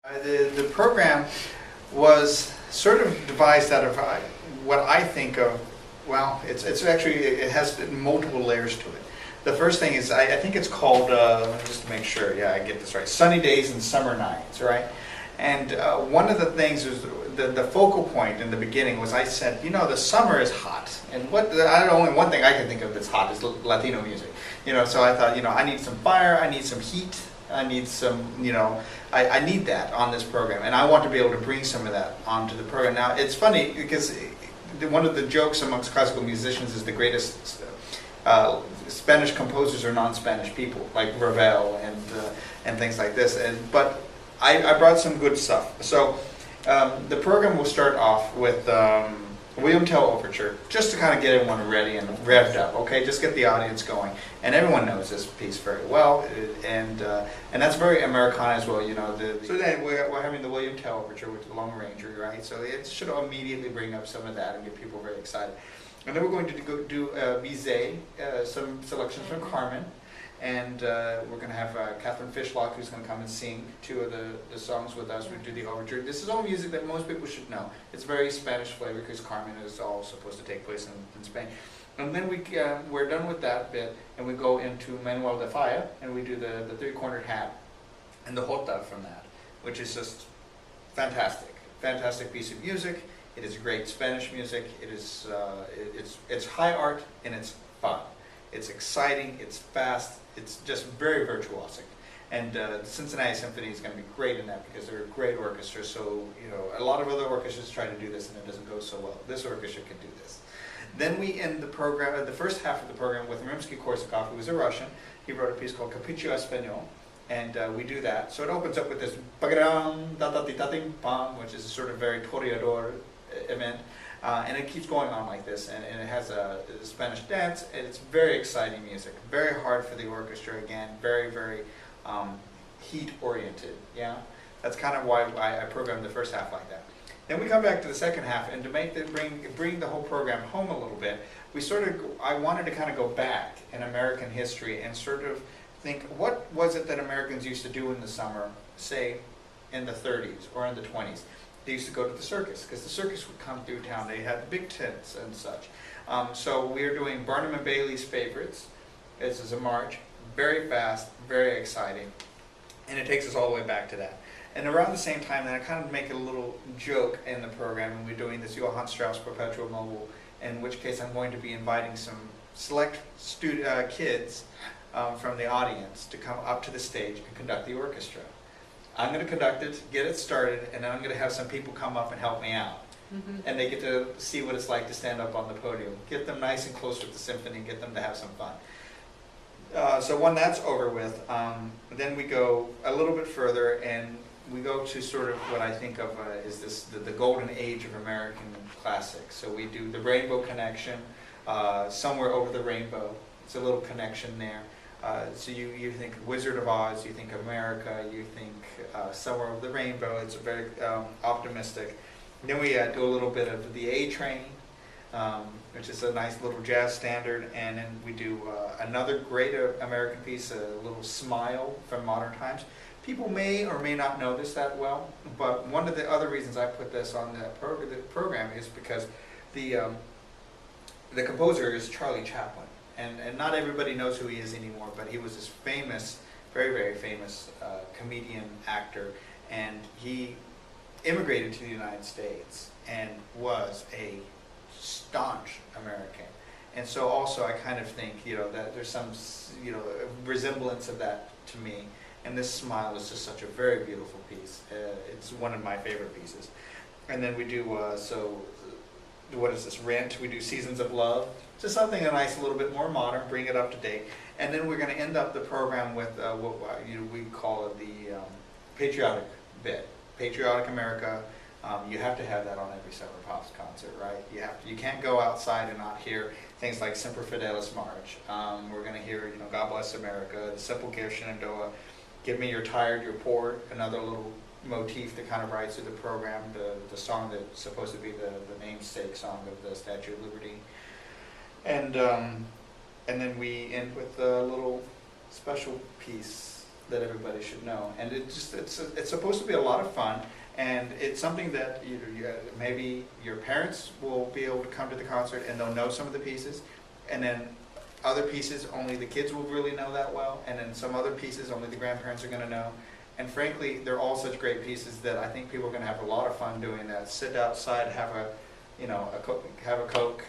The program was sort of devised out of what I think of, well, it's actually, it has multiple layers to it. The first thing is, I think it's called, just to make sure, yeah, I get this right, Sunny Days and Summer Nights, right? And one of the things was, the focal point in the beginning was I said, you know, the summer is hot. And only one thing I can think of that's hot is Latino music. You know, so I thought, you know, I need some fire, I need some heat, I need some, you know, I need that on this program. And I want to be able to bring some of that onto the program. Now, it's funny because one of the jokes amongst classical musicians is the greatest Spanish composers are non-Spanish people, like Ravel and things like this. But I brought some good stuff. So the program will start off with William Tell Overture, just to kind of get everyone ready and revved up, okay? Just get the audience going. And everyone knows this piece very well, and that's very Americana as well, you know. So then we're having the William Tell Overture with the Long Ranger, right? So it should immediately bring up some of that and get people very excited. And then we're going to go do Bizet, some selections from Carmen. And we're going to have Catherine Fishlock, who's going to come and sing two of the songs with us. We do the overture. This is all music that most people should know. It's very Spanish flavor because Carmen is all supposed to take place in Spain. And then we're done with that bit, and we go into Manuel de Falla, and we do the three-cornered hat and the jota from that, which is just fantastic. Fantastic piece of music. It is great Spanish music. It is it's high art and it's fun. It's exciting, it's fast, it's just very virtuosic. And the Cincinnati Symphony is going to be great in that because they're a great orchestra. So, you know, a lot of other orchestras try to do this and it doesn't go so well. This orchestra can do this. Then we end the program, the first half of the program with Rimsky-Korsakov, who was a Russian. He wrote a piece called Capriccio Español, and we do that. So it opens up with this which is a sort of very toreador event. And it keeps going on like this, and it has a Spanish dance, and it's very exciting music, very hard for the orchestra again, very, very heat-oriented, yeah? That's kind of why I programmed the first half like that. Then we come back to the second half, and to bring the whole program home a little bit, I wanted to kind of go back in American history and sort of think, what was it that Americans used to do in the summer, say, in the 30s or in the 20s? They used to go to the circus, because the circus would come through town. They had big tents and such. So we're doing Barnum and Bailey's Favorites. This is a march, very fast, very exciting, and it takes us all the way back to that. And around the same time, then I kind of make a little joke in the program, and we're doing this Johann Strauss Perpetual Mobile, in which case I'm going to be inviting some select kids from the audience to come up to the stage and conduct the orchestra. I'm going to conduct it, get it started, and then I'm going to have some people come up and help me out. Mm-hmm. And they get to see what it's like to stand up on the podium. Get them nice and close with the symphony, get them to have some fun. So when that's over with, then we go a little bit further, and we go to sort of what I think of is the golden age of American classics. So we do the Rainbow Connection, Somewhere Over the Rainbow. It's a little connection there. So you think Wizard of Oz, you think America, you think Somewhere Over the Rainbow. It's very optimistic. And then we do a little bit of the A Train, which is a nice little jazz standard. And then we do another great American piece, a little Smile from Modern Times. People may or may not know this that well, but one of the other reasons I put this on the program is because the composer is Charlie Chaplin. And not everybody knows who he is anymore, but he was this famous, very, very famous comedian, actor, and he immigrated to the United States and was a staunch American. And so also I kind of think, you know, that there's some, you know, resemblance of that to me. And this Smile is just such a very beautiful piece. It's one of my favorite pieces. And then we do, so what is this, Rent? We do Seasons of Love. Just something nice, a little bit more modern, bring it up to date. And then we're going to end up the program with what we call it the patriotic bit. Patriotic America. You have to have that on every Summer Pops concert, right? You can't go outside and not hear things like Semper Fidelis March. We're going to hear, you know, God Bless America, The Simple Gift, Shenandoah, Give Me Your Tired, Your Poor, another little motif that kind of rides through the program, the song that's supposed to be the namesake song of the Statue of Liberty. And then we end with a little special piece that everybody should know. And it's supposed to be a lot of fun, and it's something that maybe your parents will be able to come to the concert and they'll know some of the pieces, and then other pieces only the kids will really know that well, and then some other pieces only the grandparents are going to know. And frankly, they're all such great pieces that I think people are going to have a lot of fun doing that. Sit outside, have a Coke,